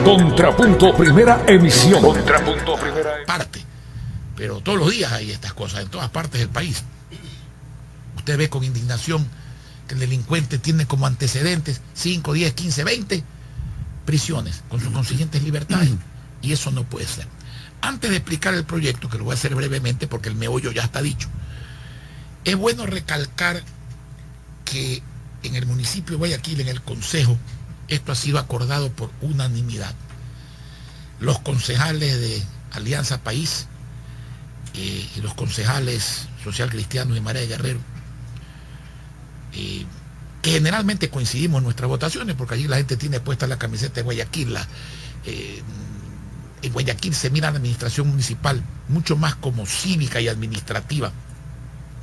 Contrapunto Primera Emisión. Contrapunto Primera parte. Pero todos los días hay estas cosas en todas partes del país. Usted ve con indignación que el delincuente tiene como antecedentes 5, 10, 15, 20 prisiones con sus consiguientes libertades. Y eso no puede ser. Antes de explicar el proyecto, que lo voy a hacer brevemente porque el meollo ya está dicho, es bueno recalcar que en el municipio de Guayaquil, en el Consejo, esto ha sido acordado por unanimidad. Los concejales de Alianza País y los concejales Social Cristianos y Marea Guerrero, que generalmente coincidimos en nuestras votaciones, porque allí la gente tiene puesta la camiseta de Guayaquil. En Guayaquil se mira la administración municipal mucho más como cívica y administrativa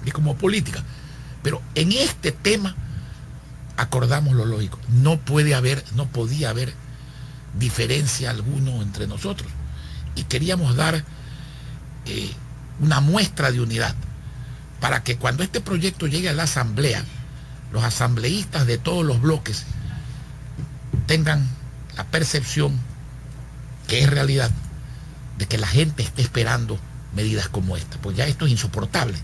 que como política. Pero en este tema acordamos lo lógico. No podía haber diferencia alguno entre nosotros. Y queríamos dar una muestra de unidad para que cuando este proyecto llegue a la asamblea, los asambleístas de todos los bloques tengan la percepción, que es realidad, de que la gente esté esperando medidas como esta. Pues ya esto es insoportable.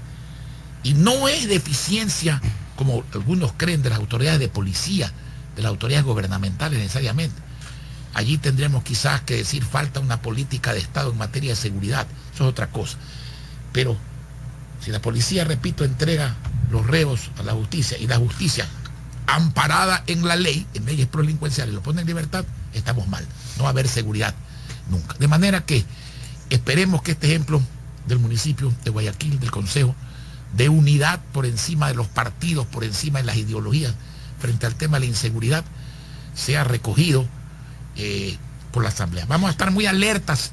Y no es deficiencia, como algunos creen, de las autoridades de policía, de las autoridades gubernamentales necesariamente. Allí tendremos quizás que decir falta una política de Estado en materia de seguridad. Eso es otra cosa. Pero si la policía, repito, entrega los reos a la justicia y la justicia, amparada en la ley, en leyes prodelincuenciales, lo pone en libertad, estamos mal. No va a haber seguridad nunca. De manera que esperemos que este ejemplo del municipio de Guayaquil, del Consejo, de unidad por encima de los partidos, por encima de las ideologías, frente al tema de la inseguridad, sea recogido por la Asamblea. Vamos a estar muy alertas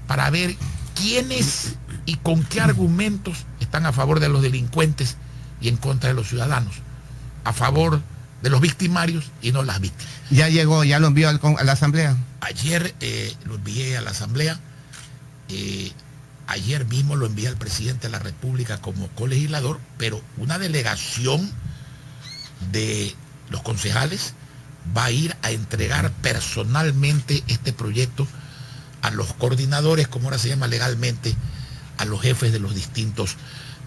para ver quiénes y con qué argumentos están a favor de los delincuentes y en contra de los ciudadanos, a favor de los victimarios y no las víctimas. ¿Ya llegó, ya lo envió a la Asamblea? Ayer lo envié a la Asamblea. Ayer mismo lo envié al presidente de la República como colegislador, pero una delegación de los concejales va a ir a entregar personalmente este proyecto a los coordinadores, como ahora se llama legalmente, a los jefes de los distintos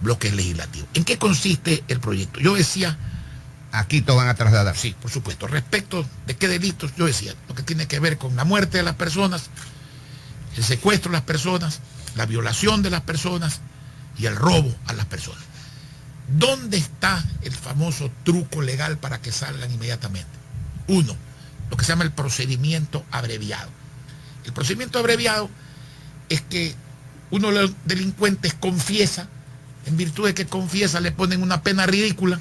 bloques legislativos. ¿En qué consiste el proyecto? Yo decía... Aquí todos van a trasladar. Sí, por supuesto. Respecto de qué delitos, yo decía, lo que tiene que ver con la muerte de las personas, el secuestro de las personas, la violación de las personas y el robo a las personas. ¿Dónde está el famoso truco legal para que salgan inmediatamente? Uno, lo que se llama el procedimiento abreviado. El procedimiento abreviado es que uno de los delincuentes confiesa, en virtud de que confiesa le ponen una pena ridícula,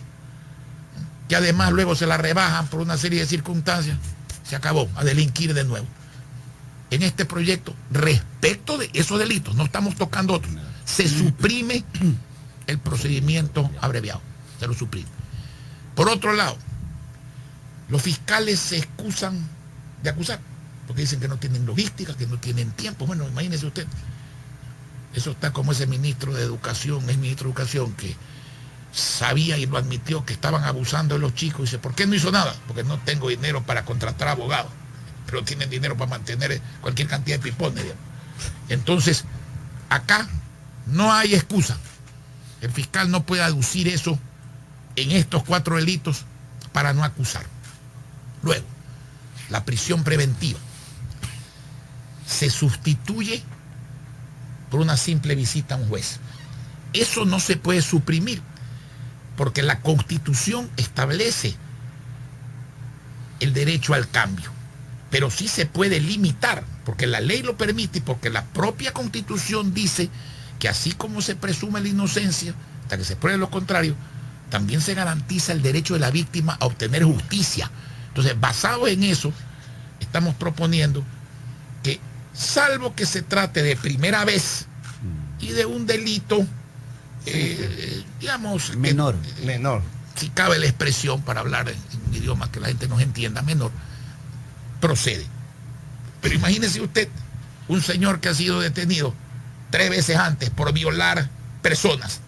que además luego se la rebajan por una serie de circunstancias, se acabó, a delinquir de nuevo. En este proyecto, respecto de esos delitos, no estamos tocando otros, se suprime el procedimiento abreviado, se lo suprime. Por otro lado, los fiscales se excusan de acusar, porque dicen que no tienen logística, que no tienen tiempo. Bueno, imagínese usted, eso está como ese ministro de Educación, es ministro de Educación, que sabía y lo admitió que estaban abusando de los chicos. Dice, ¿por qué no hizo nada? Porque no tengo dinero para contratar abogados, pero tienen dinero para mantener cualquier cantidad de pipones, digamos. Entonces, acá no hay excusa. El fiscal no puede aducir eso en estos 4 delitos para no acusar. Luego, la prisión preventiva se sustituye por una simple visita a un juez. Eso no se puede suprimir, porque la Constitución establece el derecho al cambio, pero sí se puede limitar, porque la ley lo permite y porque la propia Constitución dice que así como se presume la inocencia, hasta que se pruebe lo contrario, también se garantiza el derecho de la víctima a obtener justicia. Entonces, basado en eso, estamos proponiendo que, salvo que se trate de primera vez y de un delito, digamos, menor, si cabe la expresión para hablar en un idioma que la gente nos entienda, menor, procede. Pero imagínese usted un señor que ha sido detenido 3 veces antes por violar personas,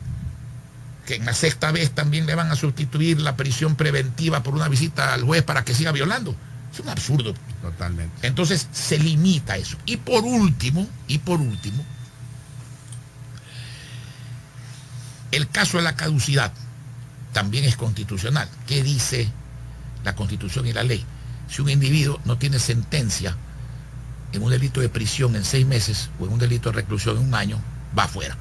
que en la 6ª vez también le van a sustituir la prisión preventiva por una visita al juez para que siga violando. Es un absurdo. Totalmente. Entonces se limita eso. Y por último, el caso de la caducidad también es constitucional. ¿Qué dice la Constitución y la ley? Si un individuo no tiene sentencia en un delito de prisión en 6 meses o en un delito de reclusión en 1 año, va afuera.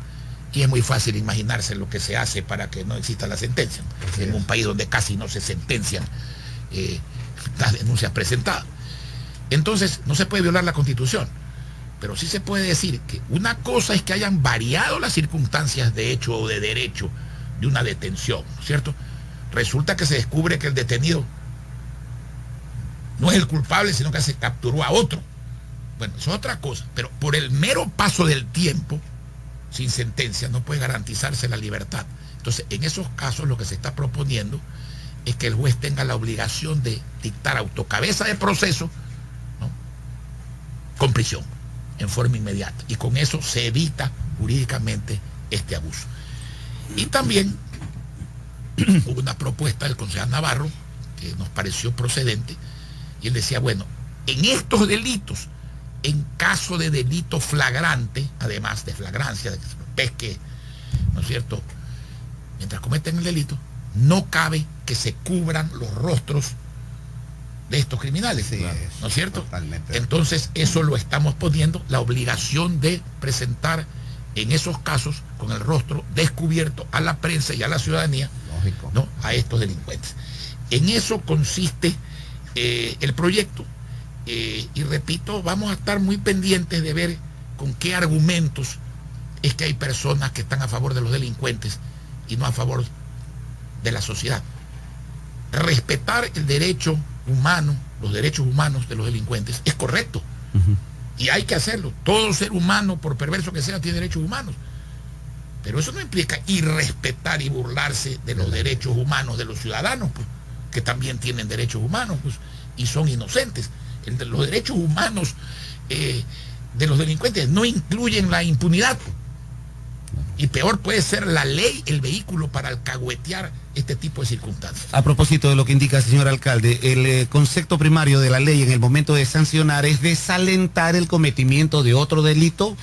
Y es muy fácil imaginarse lo que se hace para que no exista la sentencia. En un país donde casi no se sentencian las denuncias presentadas. Entonces, no se puede violar la Constitución, pero sí se puede decir que una cosa es que hayan variado las circunstancias de hecho o de derecho de una detención, ¿cierto? Resulta que se descubre que el detenido no es el culpable, sino que se capturó a otro. Bueno, eso es otra cosa, pero por el mero paso del tiempo, sin sentencia, no puede garantizarse la libertad. Entonces, en esos casos lo que se está proponiendo es que el juez tenga la obligación de dictar autocabeza de proceso, ¿no?, con prisión, en forma inmediata. Y con eso se evita jurídicamente este abuso. Y también hubo una propuesta del concejal Navarro que nos pareció procedente, y él decía, bueno, en estos delitos, en caso de delito flagrante, además de flagrancia, de que se pesque, ¿no es cierto?, mientras cometen el delito, no cabe que se cubran los rostros de estos criminales, Sí, ¿no es cierto? Totalmente. Entonces eso lo estamos poniendo, la obligación de presentar en esos casos con el rostro descubierto a la prensa y a la ciudadanía, Lógico. ¿no?, a estos delincuentes. En eso consiste el proyecto. Y repito, vamos a estar muy pendientes de ver con qué argumentos es que hay personas que están a favor de los delincuentes y no a favor de la sociedad. Respetar el derecho humano, los derechos humanos de los delincuentes, es correcto. Y hay que hacerlo. Todo ser humano, por perverso que sea, tiene derechos humanos. Pero eso no implica irrespetar y burlarse de los derechos humanos de los ciudadanos, pues, que también tienen derechos humanos, pues, y son inocentes. Los derechos humanos de los delincuentes no incluyen la impunidad. Y peor puede ser la ley, el vehículo para alcahuetear este tipo de circunstancias. A propósito de lo que indica el señor alcalde, el concepto primario de la ley en el momento de sancionar es desalentar el cometimiento de otros delitos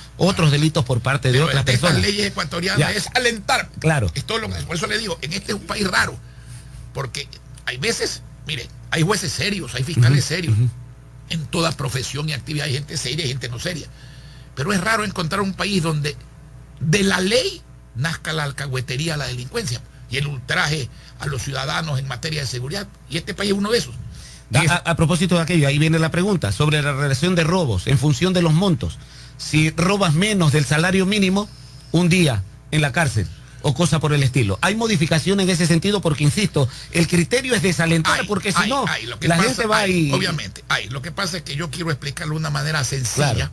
por parte de Pero otras el de estas personas. leyes ecuatorianas Ya. es alentar. Claro. Es todo lo que, por eso le digo, en este es un país raro. Porque hay veces, mire, hay jueces serios, hay fiscales serios. En toda profesión y actividad hay gente seria y gente no seria. Pero es raro encontrar un país donde de la ley nazca la alcahuetería, la delincuencia y el ultraje a los ciudadanos en materia de seguridad. Y este país es uno de esos. A propósito de aquello, ahí viene la pregunta sobre la relación de robos en función de los montos. Si robas menos del salario mínimo, 1 día en la cárcel o cosa por el estilo. ¿Hay modificación en ese sentido? Porque, insisto, el criterio es desalentar, porque si no, la gente va y... Obviamente, lo que pasa es que yo quiero explicarlo de una manera sencilla, Claro,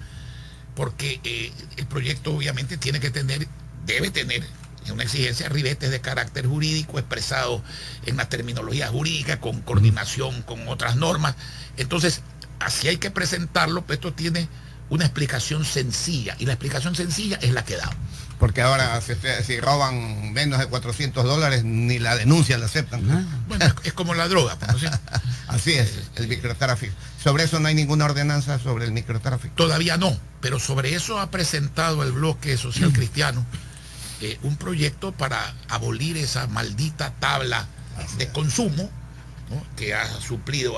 porque el proyecto obviamente debe tener una exigencia de ribetes de carácter jurídico expresado en la terminología jurídica, con coordinación con otras normas. Entonces, así hay que presentarlo, pero esto tiene una explicación sencilla, y la explicación sencilla es la que he dado. Porque ahora si roban menos de $400, ni la denuncia la aceptan. Bueno, es como la droga, pues, ¿no es cierto? Así es, el microtráfico. Sobre eso no hay ninguna ordenanza sobre el microtráfico. Todavía no, pero sobre eso ha presentado el Bloque Social Cristiano un proyecto para abolir esa maldita tabla de consumo, ¿no?, que ha suplido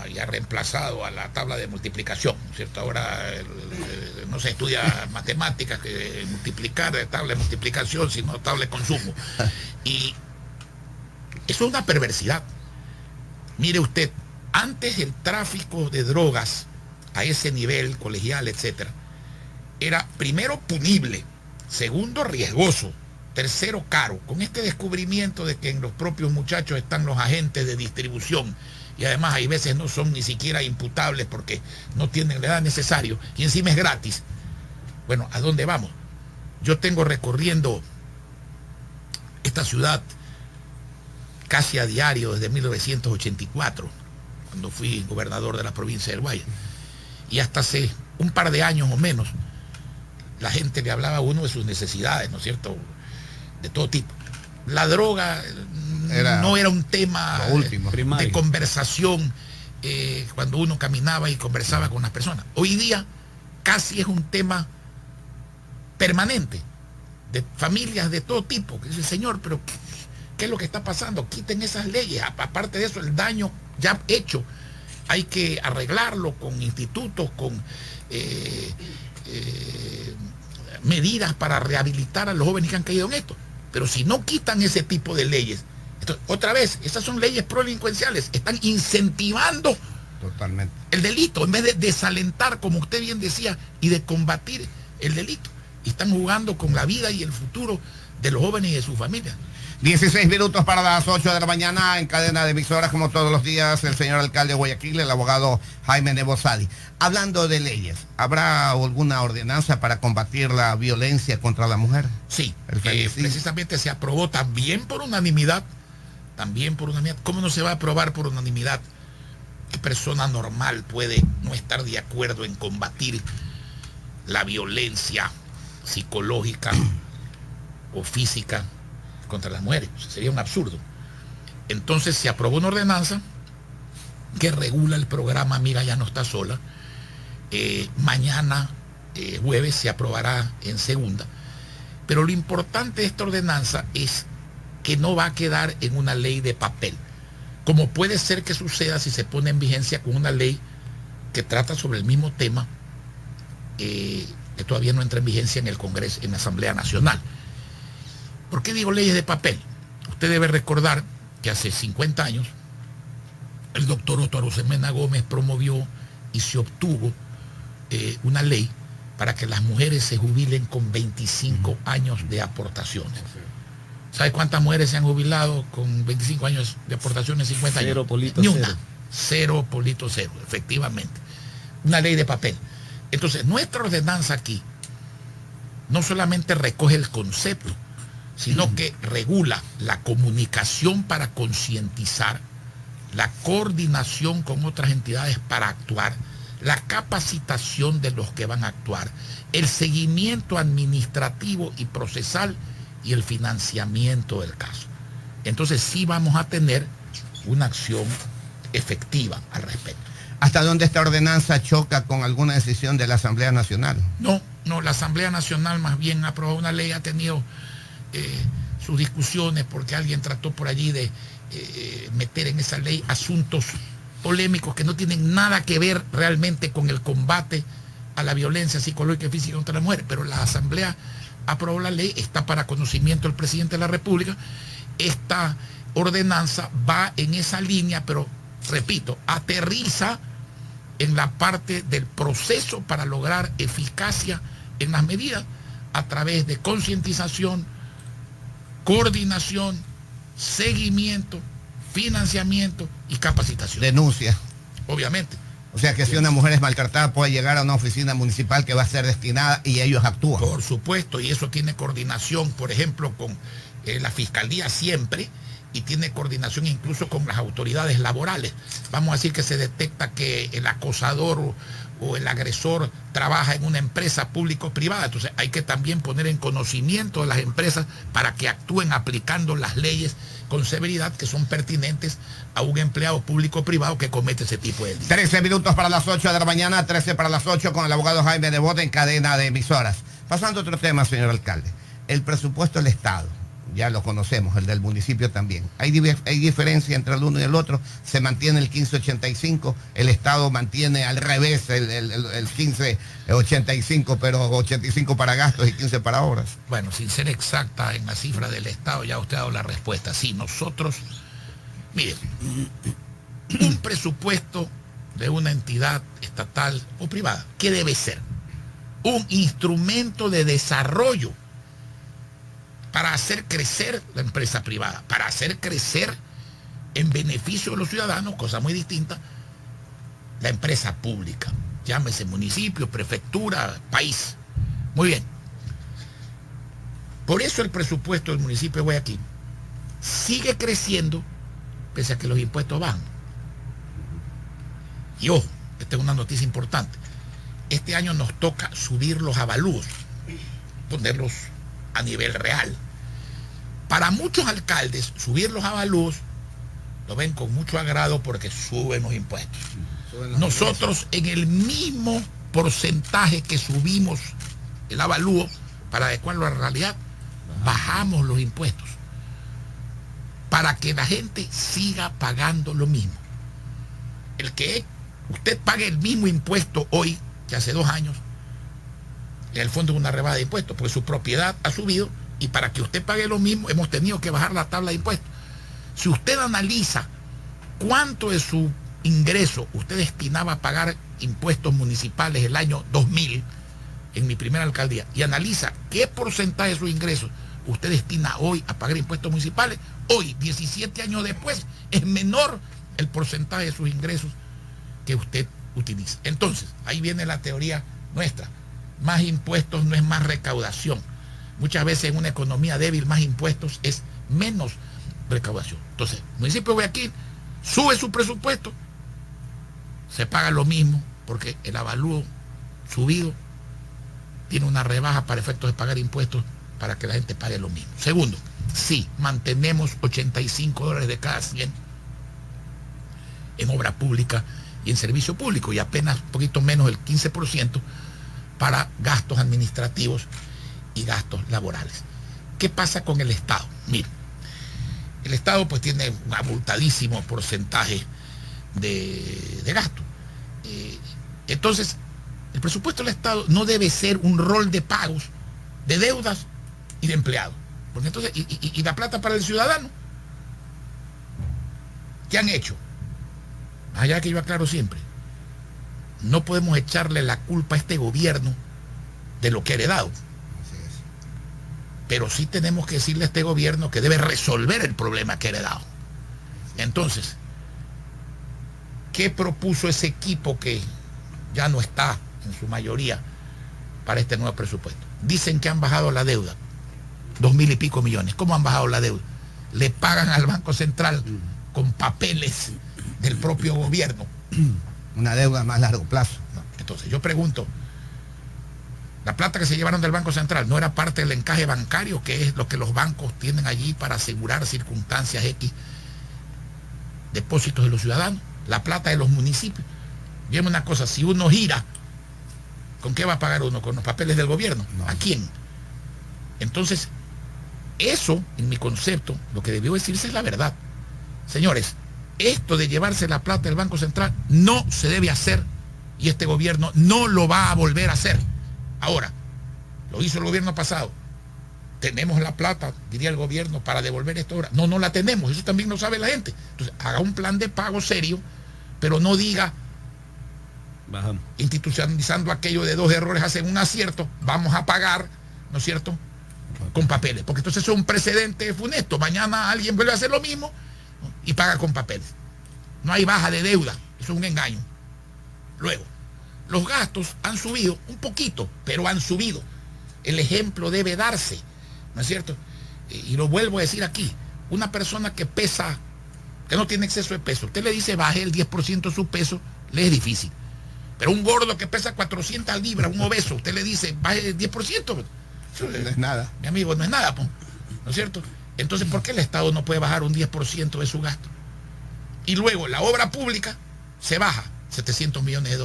y ha reemplazado a la tabla de multiplicación, ¿cierto? Ahora no se estudia matemáticas, que multiplicar de tabla de multiplicación, sino tabla de consumo. Y eso es una perversidad. Mire usted, antes el tráfico de drogas a ese nivel colegial, etcétera, era primero punible, segundo riesgoso, tercero caro. Con este descubrimiento de que en los propios muchachos están los agentes de distribución, y además hay veces no son ni siquiera imputables porque no tienen la edad necesaria, y encima es gratis. Bueno, ¿a dónde vamos? Yo tengo recorriendo esta ciudad casi a diario desde 1984, cuando fui gobernador de la provincia del Guayas, y hasta hace un par de años o menos la gente le hablaba a uno de sus necesidades, ¿no es cierto?, de todo tipo. La droga no era un tema último, de conversación cuando uno caminaba y conversaba con las personas. Hoy día casi es un tema permanente de familias de todo tipo, que dice, señor, pero ¿qué es lo que está pasando? Quiten esas leyes. Aparte de eso, el daño ya hecho hay que arreglarlo con institutos, con medidas para rehabilitar a los jóvenes que han caído en esto. Pero si no quitan ese tipo de leyes, entonces, otra vez, esas son leyes prodelincuenciales, están incentivando Totalmente. el delito, en vez de desalentar, como usted bien decía, y de combatir el delito. Y están jugando con la vida y el futuro de los jóvenes y de sus familias. 16 minutos para las 8 de la mañana, en cadena de emisoras, como todos los días, el señor alcalde de Guayaquil, el abogado Jaime Nebozadi. Hablando de leyes, ¿habrá alguna ordenanza para combatir la violencia contra la mujer? Sí, El femicidio. precisamente se aprobó también por unanimidad. ¿Cómo no se va a aprobar por unanimidad? ¿Qué persona normal puede no estar de acuerdo en combatir la violencia psicológica o física contra las mujeres? Sería un absurdo. Entonces se aprobó una ordenanza que regula el programa Mira Ya No Está Sola. Mañana, jueves, se aprobará en segunda. Pero lo importante de esta ordenanza es que no va a quedar en una ley de papel, como puede ser que suceda si se pone en vigencia con una ley que trata sobre el mismo tema, que todavía no entra en vigencia en el Congreso, en la Asamblea Nacional. ¿Por qué digo leyes de papel? Usted debe recordar que hace 50 años el doctor Otto Arosemena Gómez promovió y se obtuvo una ley para que las mujeres se jubilen con 25 años de aportaciones. ¿Sabe cuántas mujeres se han jubilado con 25 años de aportaciones en 50 años? Ni una. 0.0, efectivamente. Una ley de papel. Entonces, nuestra ordenanza aquí no solamente recoge el concepto, sino que regula la comunicación para concientizar, la coordinación con otras entidades para actuar, la capacitación de los que van a actuar, el seguimiento administrativo y procesal y el financiamiento del caso. Entonces sí vamos a tener una acción efectiva al respecto. ¿Hasta dónde esta ordenanza choca con alguna decisión de la Asamblea Nacional? No, la Asamblea Nacional más bien ha aprobado una ley, ha tenido sus discusiones porque alguien trató por allí de meter en esa ley asuntos polémicos que no tienen nada que ver realmente con el combate a la violencia psicológica y física contra la mujer, pero la Asamblea aprobó la ley, está para conocimiento del presidente de la República. Esta ordenanza va en esa línea, pero repito, aterriza en la parte del proceso para lograr eficacia en las medidas a través de concientización, coordinación, seguimiento, financiamiento y capacitación. Denuncia. Obviamente. O sea que si una mujer es maltratada puede llegar a una oficina municipal que va a ser destinada y ellos actúan. Por supuesto, y eso tiene coordinación, por ejemplo, con la Fiscalía siempre, y tiene coordinación incluso con las autoridades laborales. Vamos a decir que se detecta que el acosador o el agresor trabaja en una empresa público-privada, entonces hay que también poner en conocimiento de las empresas para que actúen aplicando las leyes con severidad que son pertinentes a un empleado público-privado que comete ese tipo de delitos. 13 minutos para las 8 de la mañana, 13 para las 8 con el abogado Jaime Nebozadi en cadena de emisoras. Pasando a otro tema, señor alcalde. El presupuesto del Estado, ya lo conocemos, el del municipio también. Hay diferencia entre el uno y el otro. Se mantiene el 1585, el Estado mantiene al revés el 1585, pero 85 para gastos y 15 para obras. Bueno, sin ser exacta en la cifra del Estado, ya usted ha dado la respuesta. Sí, nosotros, miren, un presupuesto de una entidad estatal o privada, ¿qué debe ser? Un instrumento de desarrollo para hacer crecer la empresa privada, para hacer crecer en beneficio de los ciudadanos, cosa muy distinta, la empresa pública, llámese municipio, prefectura, país. Muy bien. Por eso el presupuesto del municipio de Guayaquil sigue creciendo pese a que los impuestos bajan. Y ojo, esta es una noticia importante. Este año nos toca subir los avalúos, ponerlos a nivel real. Para muchos alcaldes, subir los avalúos lo ven con mucho agrado porque suben los impuestos. Suben los Nosotros en el mismo porcentaje que subimos el avalúo para adecuarlo a la realidad, bajamos los impuestos para que la gente siga pagando lo mismo. El que usted pague el mismo impuesto hoy que hace 2 años, en el fondo es una rebada de impuestos, porque su propiedad ha subido y para que usted pague lo mismo hemos tenido que bajar la tabla de impuestos. Si usted analiza cuánto de su ingreso usted destinaba a pagar impuestos municipales el año 2000, en mi primera alcaldía, y analiza qué porcentaje de sus ingresos usted destina hoy a pagar impuestos municipales, hoy, 17 años después, es menor el porcentaje de sus ingresos que usted utiliza. Entonces, ahí viene la teoría nuestra. Más impuestos no es más recaudación. Muchas veces en una economía débil, más impuestos es menos recaudación. Entonces, el municipio de Guayaquil sube su presupuesto, se paga lo mismo, porque el avalúo subido tiene una rebaja para efectos de pagar impuestos para que la gente pague lo mismo. Segundo, sí, mantenemos $85 de cada 100 en obra pública y en servicio público, y apenas un poquito menos del 15% para gastos administrativos y gastos laborales. ¿Qué pasa con el Estado? Mire, el Estado pues tiene un abultadísimo porcentaje de gasto. Entonces, el presupuesto del Estado no debe ser un rol de pagos, de deudas y de empleados. Porque entonces, y la plata para el ciudadano, ¿qué han hecho? Allá que yo aclaro siempre, no podemos echarle la culpa a este gobierno de lo que ha heredado. Pero sí tenemos que decirle a este gobierno que debe resolver el problema que ha heredado. Entonces, ¿qué propuso ese equipo que ya no está en su mayoría para este nuevo presupuesto? Dicen que han bajado la deuda, 2.000 y pico millones. ¿Cómo han bajado la deuda? Le pagan al Banco Central con papeles del propio gobierno. Una deuda a más largo plazo. Entonces yo pregunto, la plata que se llevaron del Banco Central no era parte del encaje bancario, que es lo que los bancos tienen allí para asegurar circunstancias X, depósitos de los ciudadanos, la plata de los municipios. Dime una cosa, si uno gira, ¿con qué va a pagar uno? ¿Con los papeles del gobierno? No. ¿A quién? Entonces, eso, en mi concepto, lo que debió decirse es la verdad. Señores, esto de llevarse la plata del Banco Central no se debe hacer y este gobierno no lo va a volver a hacer. Ahora, lo hizo el gobierno pasado. ¿Tenemos la plata, diría el gobierno, para devolver esta obra? No, no la tenemos, eso también lo sabe la gente. Entonces, haga un plan de pago serio, pero no diga, bajamos, institucionalizando aquello de 2 errores hacen un acierto, vamos a pagar, ¿no es cierto?, con papeles, porque entonces eso es un precedente funesto. Mañana alguien vuelve a hacer lo mismo, ¿no?, y paga con papeles. No hay baja de deuda, eso es un engaño. Luego, los gastos han subido un poquito, pero han subido. El ejemplo debe darse, ¿no es cierto? Y lo vuelvo a decir aquí, una persona que pesa, que no tiene exceso de peso, usted le dice baje el 10% de su peso, le es difícil. Pero un gordo que pesa 400 libras, un obeso, usted le dice baje el 10%. No es nada. Mi amigo, no es nada, ¿no es cierto? Entonces, ¿por qué el Estado no puede bajar un 10% de su gasto? Y luego la obra pública se baja $700 millones.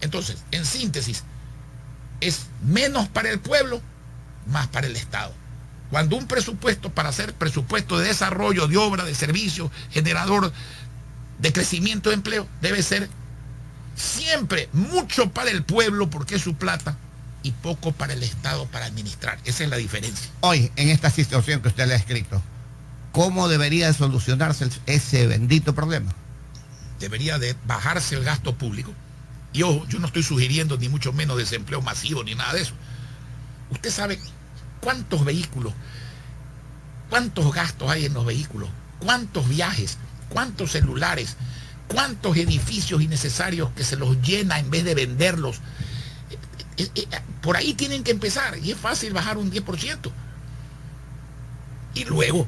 Entonces, en síntesis, es menos para el pueblo, más para el Estado. Cuando un presupuesto, para hacer presupuesto de desarrollo, de obra, de servicio, generador de crecimiento de empleo, debe ser siempre mucho para el pueblo porque es su plata y poco para el Estado para administrar. Esa es la diferencia. Hoy, en esta situación que usted le ha escrito, ¿cómo debería de solucionarse ese bendito problema? Debería de bajarse el gasto público. Y ojo, yo no estoy sugiriendo ni mucho menos desempleo masivo ni nada de eso. Usted sabe cuántos vehículos, cuántos gastos hay en los vehículos, cuántos viajes, cuántos celulares, cuántos edificios innecesarios que se los llena en vez de venderlos. Por ahí tienen que empezar y es fácil bajar un 10%. Y luego,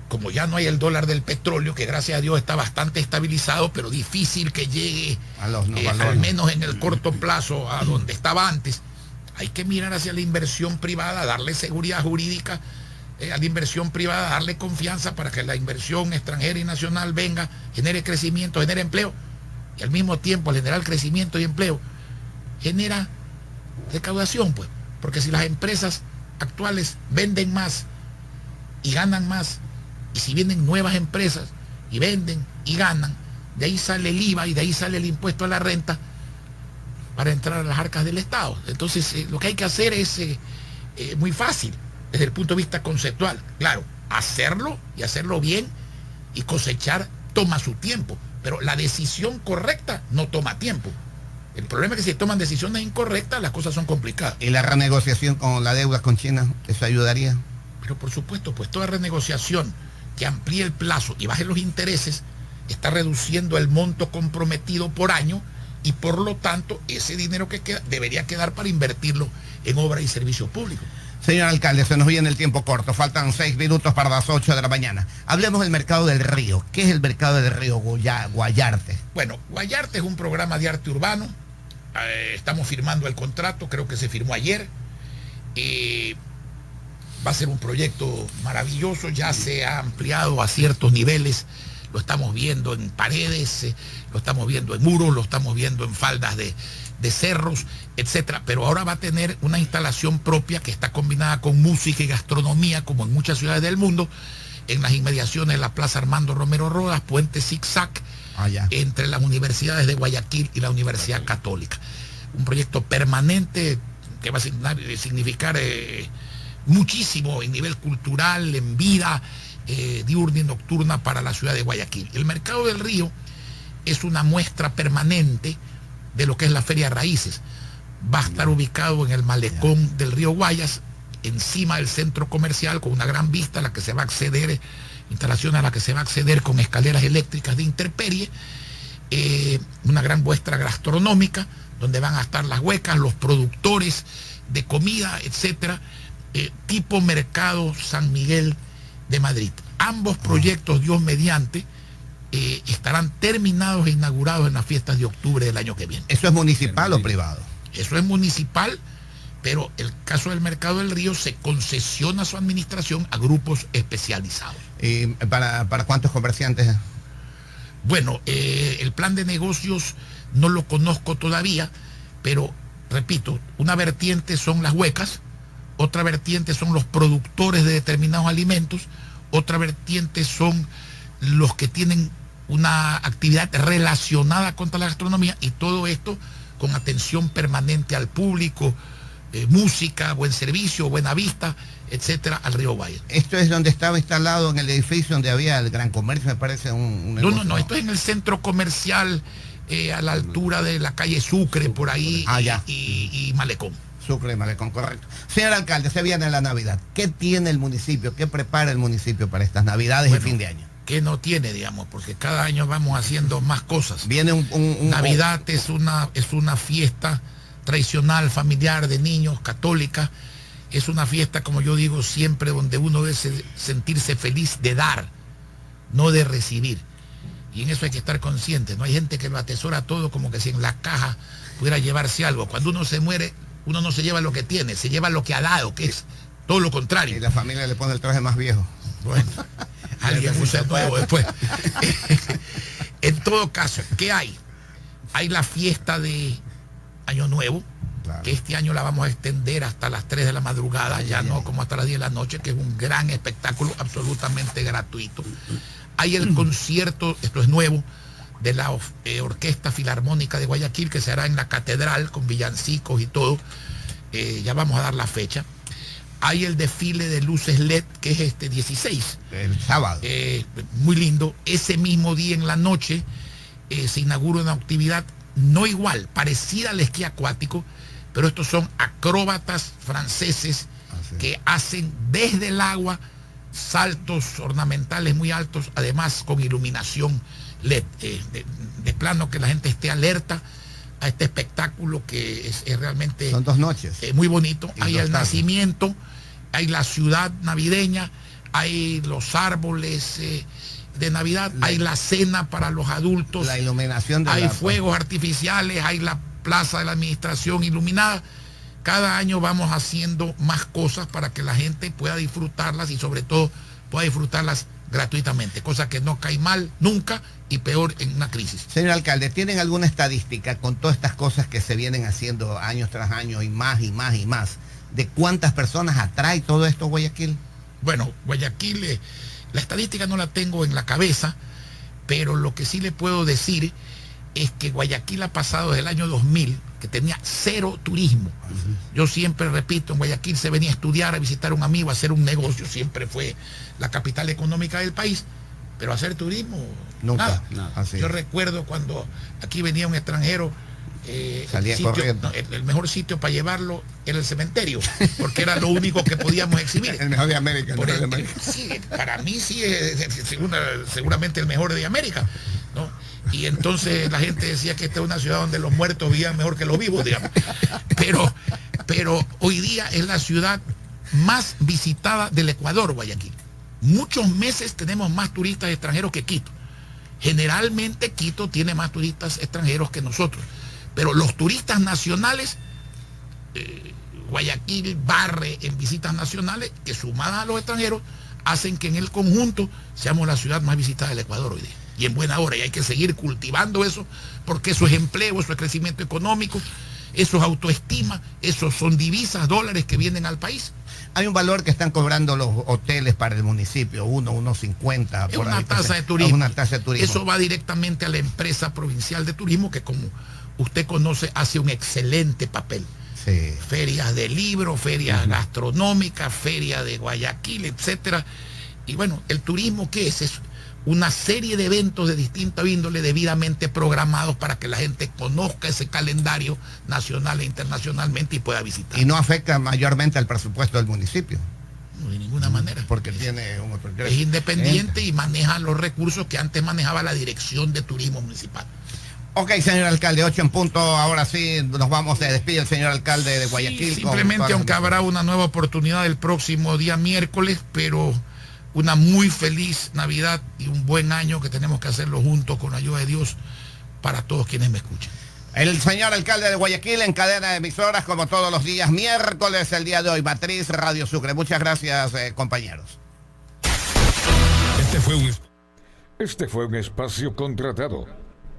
como ya no hay el dólar del petróleo, que gracias a Dios está bastante estabilizado, pero difícil que llegue al menos en el corto plazo a donde estaba antes, hay que mirar hacia la inversión privada, darle seguridad jurídica a la inversión privada, darle confianza para que la inversión extranjera y nacional venga, genere crecimiento, genere empleo, y al mismo tiempo al generar crecimiento y empleo, genera recaudación, pues, porque si las empresas actuales venden más y ganan más, y si vienen nuevas empresas y venden y ganan, de ahí sale el IVA y de ahí sale el impuesto a la renta para entrar a las arcas del Estado. Entonces, lo que hay que hacer es muy fácil desde el punto de vista conceptual. Claro, hacerlo y hacerlo bien y cosechar toma su tiempo, pero la decisión correcta no toma tiempo. El problema es que si toman decisiones incorrectas, las cosas son complicadas. ¿Y la renegociación con la deuda con China, eso ayudaría? Pero por supuesto, pues toda renegociación que amplíe el plazo y baje los intereses está reduciendo el monto comprometido por año, y por lo tanto ese dinero que queda debería quedar para invertirlo en obras y servicios públicos. Señor alcalde, se nos viene el tiempo corto, faltan 6 minutos para las 8 de la mañana. Hablemos del mercado del río. ¿Qué es el mercado del río Guayarte? Bueno, Guayarte es un programa de arte urbano. Estamos firmando el contrato, creo que se firmó ayer. Va a ser un proyecto maravilloso, ya se ha ampliado a ciertos niveles. Lo estamos viendo en paredes, lo estamos viendo en muros, lo estamos viendo en faldas de cerros, etcétera. Pero ahora va a tener una instalación propia que está combinada con música y gastronomía, como en muchas ciudades del mundo, en las inmediaciones de la Plaza Armando Romero Rodas, Puente Zigzag, entre las universidades de Guayaquil y la Universidad Católica. Un proyecto permanente que va a significar muchísimo en nivel cultural, en vida diurna y nocturna para la ciudad de Guayaquil. El mercado del río es una muestra permanente de lo que es la Feria de Raíces. Va a estar ubicado en el malecón del río Guayas, encima del centro comercial, con una gran vista a la que se va a acceder, instalación a la que se va a acceder con escaleras eléctricas de intemperie, una gran muestra gastronómica, donde van a estar las huecas, los productores de comida, etcétera, tipo Mercado San Miguel de Madrid. Ambos proyectos, Dios mediante, estarán terminados e inaugurados en las fiestas de octubre del año que viene. ¿Eso es municipal o privado? Eso es municipal, pero el caso del Mercado del Río se concesiona su administración a grupos especializados. ¿Y para cuántos comerciantes? Bueno, el plan de negocios no lo conozco todavía, pero repito, una vertiente son las huecas, otra vertiente son los productores de determinados alimentos, otra vertiente son los que tienen una actividad relacionada con la gastronomía, y todo esto con atención permanente al público, música, buen servicio, buena vista, etcétera, al río Guayas. ¿Esto es donde estaba instalado, en el edificio donde había el Gran Comercio, me parece un negocio? No, esto es en el centro comercial, a la altura de la calle Sucre, por ahí, y Malecón. Sucre y Malecón, correcto. Señor alcalde, se viene la Navidad. ¿Qué tiene el municipio? ¿Qué prepara el municipio para estas Navidades y fin de año? ¿Qué no tiene, digamos? Porque cada año vamos haciendo más cosas. Viene Navidad es una fiesta tradicional, familiar, de niños, católica. Es una fiesta, como yo digo siempre, donde uno debe sentirse feliz de dar, no de recibir. Y en eso hay que estar consciente. No hay gente que lo atesora todo como que si en la caja pudiera llevarse algo. Cuando uno se muere, uno no se lleva lo que tiene, se lleva lo que ha dado, que es todo lo contrario. Y la familia le pone el traje más viejo. Bueno, alguien usa el nuevo después. En todo caso, ¿qué hay? Hay la fiesta de Año Nuevo, claro, que este año la vamos a extender hasta las 3 de la madrugada, no como hasta las 10 de la noche, que es un gran espectáculo absolutamente gratuito. Hay el concierto, esto es nuevo, de la Orquesta Filarmónica de Guayaquil, que se hará en la Catedral con villancicos y todo. Ya vamos a dar la fecha. Hay el desfile de luces LED, que es este 16. El sábado. Muy lindo. Ese mismo día en la noche se inaugura una actividad no igual, parecida al esquí acuático, pero estos son acróbatas franceses que hacen desde el agua saltos ornamentales muy altos, además con iluminación LED, de plano que la gente esté alerta a este espectáculo que es realmente... Son 2 noches. Muy bonito. Hay el nacimiento, hay la ciudad navideña, hay los árboles de Navidad, hay la cena para los adultos, la iluminación de hay fuegos artificiales, hay la plaza de la administración iluminada. cada año vamos haciendo más cosas para que la gente pueda disfrutarlas y sobre todo pueda disfrutarlas gratuitamente, cosa que no cae mal nunca y peor en una crisis. Señor alcalde, ¿tienen alguna estadística con todas estas cosas que se vienen haciendo años tras año y más y más y más, de cuántas personas atrae todo esto Guayaquil? Bueno, Guayaquil, la estadística no la tengo en la cabeza, pero lo que sí le puedo decir es que Guayaquil ha pasado desde el año 2000, que tenía cero turismo. Yo siempre repito, en Guayaquil se venía a estudiar, a visitar a un amigo, a hacer un negocio, siempre fue la capital económica del país, pero hacer turismo, nunca. Nada. Yo recuerdo cuando aquí venía un extranjero, salía corriendo. El mejor sitio para llevarlo era el cementerio, porque era lo único que podíamos exhibir. El mejor de América. Sí, para mí sí es seguramente el mejor de América, ¿no? Y entonces la gente decía que esta es una ciudad donde los muertos vivían mejor que los vivos, digamos. Pero hoy día es la ciudad más visitada del Ecuador, Guayaquil. Muchos meses tenemos más turistas extranjeros que Quito. Generalmente Quito tiene más turistas extranjeros que nosotros. Pero los turistas nacionales, Guayaquil barre en visitas nacionales que sumadas a los extranjeros hacen que en el conjunto seamos la ciudad más visitada del Ecuador hoy día. Y en buena hora, y hay que seguir cultivando eso, porque eso es empleo, eso es crecimiento económico, eso es autoestima, eso son divisas, dólares que vienen al país. Hay un valor que están cobrando los hoteles para el municipio, 1.50. Es una tasa de turismo. Es una tasa de turismo. Eso va directamente a la empresa provincial de turismo, que como usted conoce, hace un excelente papel. Sí. Ferias de libros, ferias gastronómicas, feria de Guayaquil, etcétera. Y bueno, el turismo, ¿qué es eso? Una serie de eventos de distinta índole debidamente programados para que la gente conozca ese calendario nacional e internacionalmente y pueda visitar. Y no afecta mayormente al presupuesto del municipio. No, de ninguna manera. Porque tiene un otro es independiente y maneja los recursos que antes manejaba la Dirección de Turismo Municipal. Ok, señor alcalde, 8 en punto. Ahora sí nos vamos, se despide el señor alcalde de Guayaquil. Sí, simplemente, aunque habrá una nueva oportunidad el próximo día miércoles, pero una muy feliz Navidad y un buen año que tenemos que hacerlo juntos con la ayuda de Dios para todos quienes me escuchan. El señor alcalde de Guayaquil en cadena de emisoras como todos los días miércoles, el día de hoy, Matriz Radio Sucre. Muchas gracias, compañeros. Este fue un espacio contratado.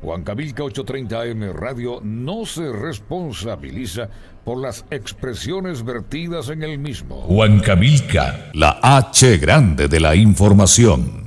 Huancavilca 830 AM Radio no se responsabiliza por las expresiones vertidas en el mismo. Huancavilca, la H grande de la información.